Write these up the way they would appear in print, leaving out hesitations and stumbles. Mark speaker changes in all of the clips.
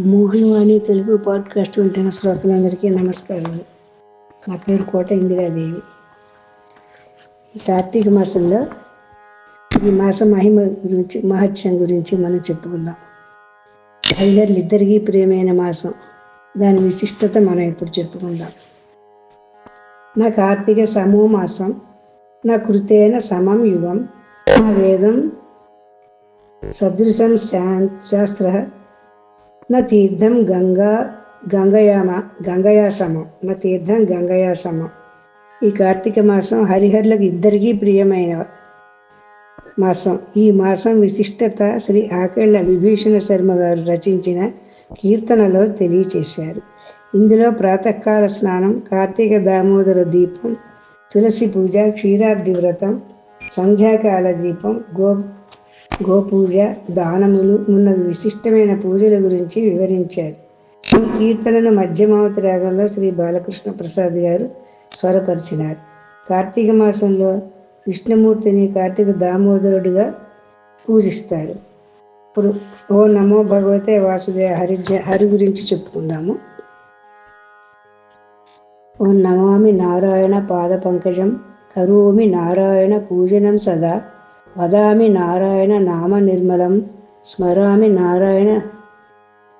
Speaker 1: Mohanavani Telugu podcast వింటున్న శ్రోతలందరికీ నమస్కారాలు. నా పేరు కోట ఇందిరాదేవి. ఈ కార్తీక మాసంలో ఈ మాసం మహత్యం గురించి మనం చెప్పుకుందాం. హరిహరులు ఇద్దరికీ ప్రియమైన మాసం, దాని విశిష్టత మనం ఇప్పుడు చెప్పుకుందాం. నా కార్తీక సమో మాసం, నా కృతేన సమం యుగం, నా వేదం సదృశం శాస్త్ర, నా తీర్థం గంగయాసమం, నా తీర్థం గంగయాసమం. ఈ కార్తీక మాసం హరిహరులకు ఇద్దరికీ ప్రియమైన మాసం. ఈ మాసం విశిష్టత శ్రీ ఆకెళ్ల విభీషణ శర్మ గారు రచించిన కీర్తనలో తెలియచేశారు. ఇందులో ప్రాతకాల స్నానం, కార్తీక దామోదర దీపం, తులసి పూజ, క్షీరాబ్ది వ్రతం, సంధ్యాకాల దీపం, గోపూజ, దానములు మున్నగు విశిష్టమైన పూజల గురించి వివరించారు. ఈ కీర్తనను మధ్యమావతి రాగంలో శ్రీ బాలకృష్ణ ప్రసాద్ గారు స్వరపరిచినారు. కార్తీక మాసంలో విష్ణుమూర్తిని కార్తీక దామోదరుడిగా పూజిస్తారు. ఇప్పుడు ఓ నమో భగవతే వాసుదేవ హరి గురించి చెప్పుకుందాము. ఓం నమామి నారాయణ పాద పంకజం, కరోమి నారాయణ పూజనం సదా, వదామి నారాయణ నామ నిర్మలం, స్మరామి నారాయణ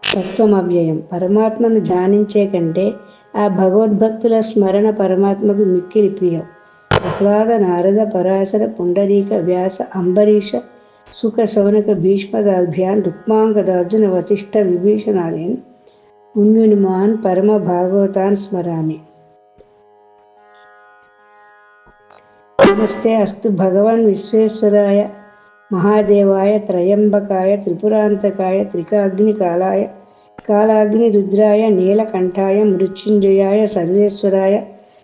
Speaker 1: తత్వమవ్యయం. పరమాత్మను ధ్యానించే కంటే ఆ భగవద్భక్తుల స్మరణ పరమాత్మకు మిక్కిలి ప్రియం. ప్రహ్లాద, నారద, పరాశర, పుండరీక, వ్యాస, అంబరీష, సుఖ, శౌనక, భీష్మదాభ్యాన్, రుక్మాంగదార్జున, వశిష్ఠ, విభీషణాదీన్ మున్యునిమాన్ పరమ భాగవతాన్ స్మరామి. నమస్తే అస్తు భగవాన్ విశ్వేశ్వరాయ మహాదేవాయ త్రయంబకాయ త్రిపురాంతకాయ త్రికాగ్ని కాలాగ్ని రుద్రాయ నీలకంఠాయ మృత్యుంజయాయ సర్వేశ్వరాయ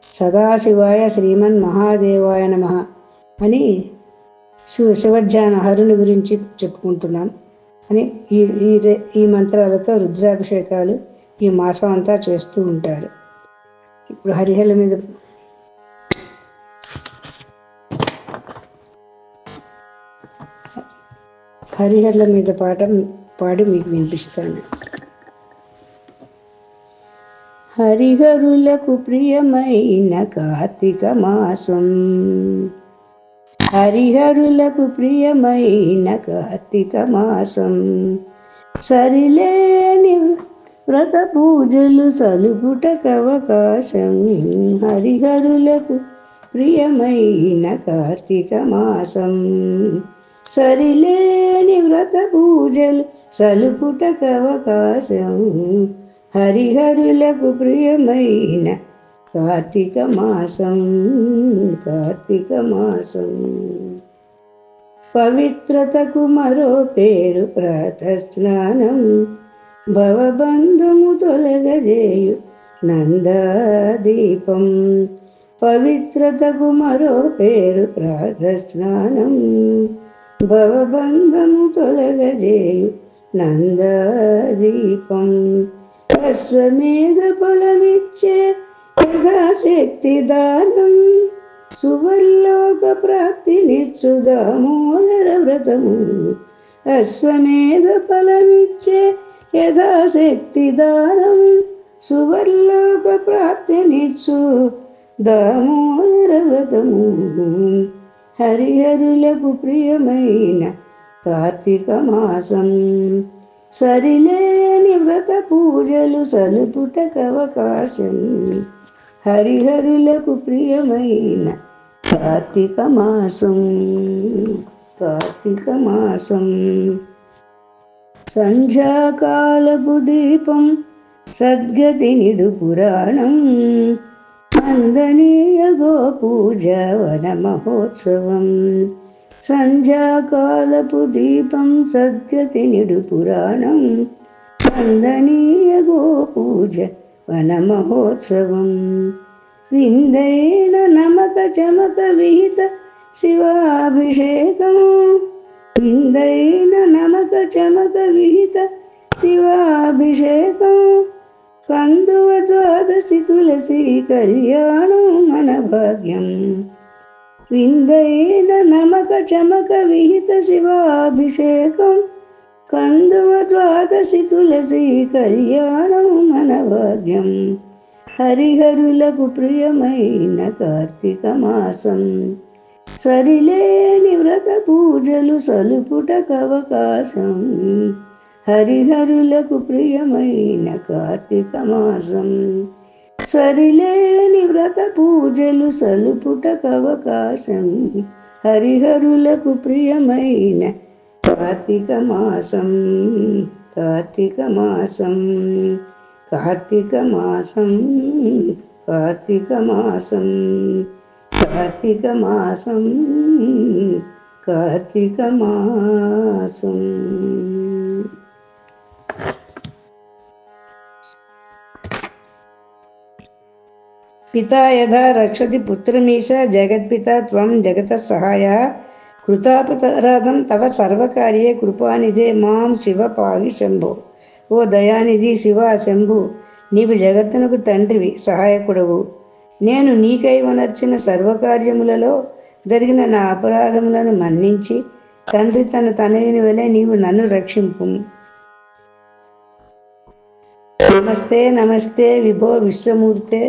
Speaker 1: సదాశివాయ శ్రీమన్ మహాదేవాయ నమః అని శివధ్యాన హరుని గురించి చెప్పుకుంటున్నాం అని ఈ మంత్రాలతో రుద్రాభిషేకాలు ఈ మాసం అంతా చేస్తూ ఉంటారు. ఇప్పుడు హరిహరుల మీద పాడి మీకు వినిపిస్తాను. హరిహరులకు ప్రియమైన కార్తీక మాసం, హరిహరులకు ప్రియమైన కార్తీక మాసం, సరిలేని వ్రత పూజలు సలుపుటకవకాశం. హరిహరులకు ప్రియమైన కార్తీక మాసం, సరిలేని వ్రత పూజలు సలుపుటకవకాశం. హరిహరులకు ప్రియమైన కార్తీక మాసం, కార్తీక మాసం. పవిత్రతకు మరో పేరు ప్రాతస్నానం, భవబంధము తొలగజేయు నందాదీపం. పవిత్రతకు మరో పేరు ప్రాతస్నానం, భవబంధము తొలగజేయు నందాదీపం. అశ్వమేధ ఫలమిచ్చే యథాశక్తి దానం, సువర్లోక ప్రాప్తినిచ్చు దామోదర వ్రతము. అశ్వమేధ ఫలమిచ్చే యథాశక్తి దానం, సువర్లోక ప్రాప్తినిచ్చు దామోదర వ్రతము. హరిహరులకు ప్రియమైన కార్తీక మాసం, సరిలేని వ్రత పూజలు సలుపుటకవకాశం. హరిహరులకు ప్రియమైన కార్తీక మాసం, కార్తీక మాసం. సంధ్యాకాలపు దీపం సద్గతి నిడు పురాణం, వందనీయ గోపూజ వన మహోత్సవం. సంధ్యాకాలపు దీపం సద్గతి నిడు పురాణం, వందనీయ గోపూజ వన మహోత్సవం. విందైన నమక చమక విహిత శివాభిషేకం, విందైన నమక చమక విహిత శివాభిషేకం. కందువ ద్వాదశి తులసి కళ్యాణం మన భాగ్యం. విందైన నమక చమక విహిత శివాభిషేకం, కందువ ద్వాదశి తులసి కళ్యాణం మన భాగ్యం. హరిహరులకు ప్రియమైన కార్తీక మాసం. సరిలేని వ్రత పూజలు సలుపుటకవకాశం. హరిహరులకు ప్రియమైన కార్తీక మాసం. సరిలేని వ్రత పూజలు సలుపుటకవకాశం. హరిహరులకు ప్రియమైన కార్తీక మాసం. కార్తీక మాసం. కార్తీక మాసం. కార్తీక మాసం. కార్తీక మాసం. కార్తీక మాసం. పితా యథా రక్షతి పుత్రమీశ జగత్పితా త్వం జగతః సహాయః. కృతాపరాధం తవ సర్వకార్యే కృపానిధే మాం శివ పావి శంభో. ఓ దయానిధి శివ శంభు, నీవు జగత్తునకు తండ్రివి, సహాయకుడవు. నేను నీకై వనర్చిన సర్వకార్యములలో జరిగిన నా అపరాధములను మన్నించి తండ్రి తన తనయుని వలె నీవు నన్ను రక్షింపు. నమస్తే నమస్తే విభో విశ్వమూర్తే.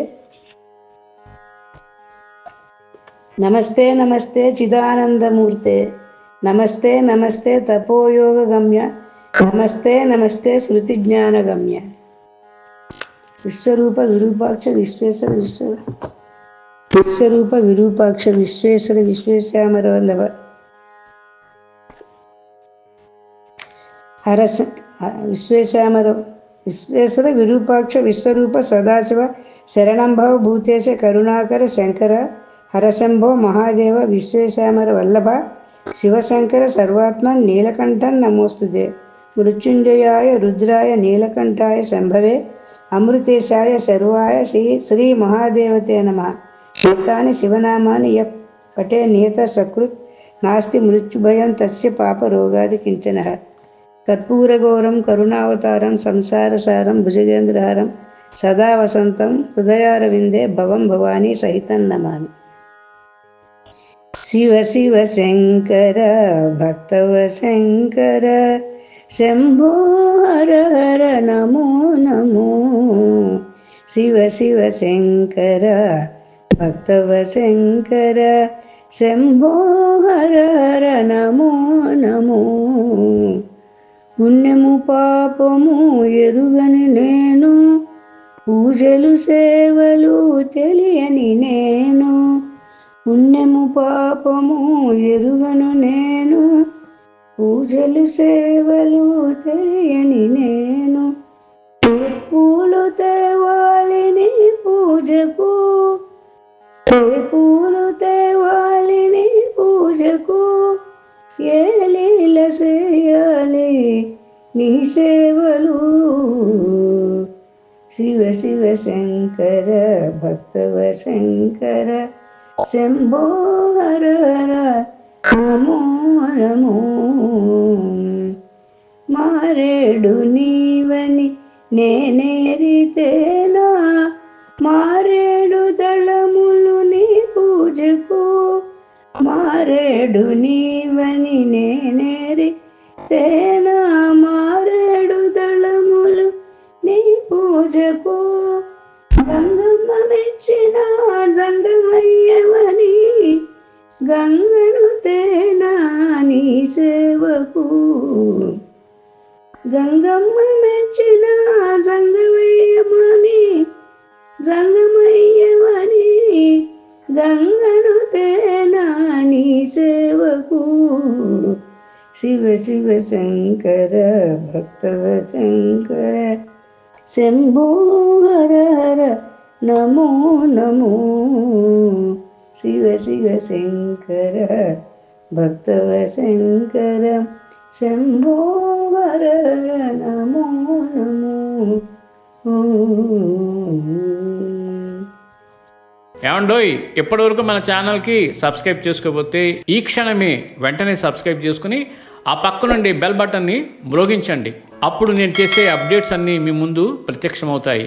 Speaker 1: నమస్తే నమస్తే చిదానందమూర్తే. నమస్తే నమస్తే తపోయోగగమ్య. నమస్తే నమస్తే శృతిజ్ఞానగమ్య. విశ్వరూప విరూపాక్ష విశ్వేశ్వర విశ్వరూప విరూపాక్ష విశ్వేశ్వర విశ్వేశ్యామర వల్లభ హరస విశ్వేశ్వర విరూపాక్ష విశ్వరూప సదాశివ శరణంభవ భూతేశ కరుణాకర శంకర హరశంభో మహాదేవ విశ్వేశ్యామర వల్లభ శివశంకర సర్వాత్మ నీలకంఠన్ నమోస్తుతే. మృత్యుంజయాయ రుద్రాయ నీలకంఠాయ శంభవే అమృతేశాయ శర్వాయ శ్రీ మహాదేవతే నమః. ఏతాని శివనామాని యః పఠే నియత సకృత్ నాస్తి మృత్యుభయం తస్య పాపరోగాది కించనః. కర్పూరగౌరం కరుణావతారం సంసారసారం భుజగేంద్రహారం సదా వసంతం హృదయారవిందే భవం భవానీ సహితం నమామి. శివ శివ శంకర భక్తవ శంకర శంభో హర హర నమో నమో. శివ శివ శంకర భక్తవ శంకర శంభో హర హర నమో నమో. పుణ్యము పాపము ఎరుగని నేను, పూజలు సేవలు తెలియని నేను. పుణ్యము పాపము ఎరుగను నేను, పూజలు సేవలు తెలియని నేను. పూలు తేవాలిని పూజకు, పూలు తేవాలిని పూజకు. ఏ లీల చేయాలి నీ సేవలు. శివ శివ శంకర భక్తవ శంకర శంభో హర హర నమో నమో. మారేడు నీవని నేనేరితేనా, మారేడు దళములు నీ పూజకు. మారేడు నీవని నేనేరితేనా, మారేడు దళములు నీ పూజకు. గంగమ్మ మెచ్చిన దండమయ్యవని, గంగను తేనా నీ సేవకు. గంగమ్మ మెచ్చిన జంగమయ్యమని, జంగమయ్యవని గంగను తేనా నీ సేవకు. శివ శివ శంకర భక్తవ శంకర శంభో హర హర నమో నమో. శివ శివ శంకర భక్తవ శంకర శంభో హర హర నమో నమో.
Speaker 2: ఏమండోయ్, ఇప్పటివరకు మన ఛానల్కి సబ్స్క్రైబ్ చేసుకోకపోతే ఈ క్షణమే వెంటనే సబ్స్క్రైబ్ చేసుకుని ఆ పక్క నుండి బెల్ బటన్ని మ్రోగించండి. అప్పుడు నేను చేసే అప్డేట్స్ అన్నీ మీ ముందు ప్రత్యక్షమవుతాయి.